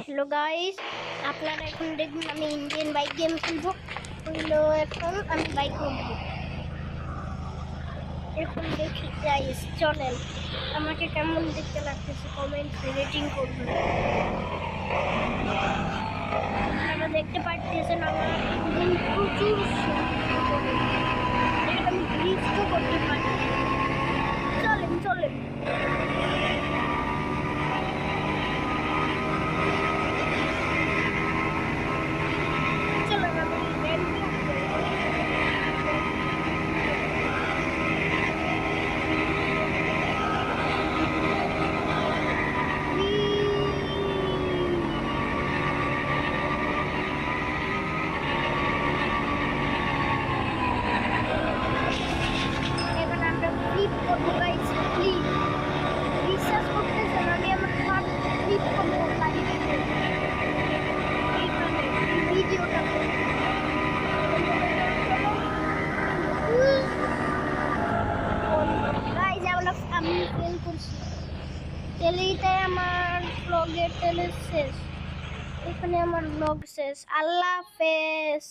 Hello guys, আপনারা এখন দেখুন আমি ইন্ডিয়ান বাইক গেম খেলবো। হইলো এখন আমি বাইক উঠবো। এখন দেখি গাইস, চলেন আমাকে কেমন দেখতে লাগতেছে কমেন্টে রেটিং করবেন। আপনারা দেখতে পাচ্ছেন আমার ইঞ্জিন প্রচুর আমি ড্রিফটও করতে পারি। চলেন চলেন আমি ফেল করছি। তেলেইটাই আমার ব্লগের তেলের শেষ। এখানে আমার ব্লগ শেষ। আল্লাহ হাফেজ।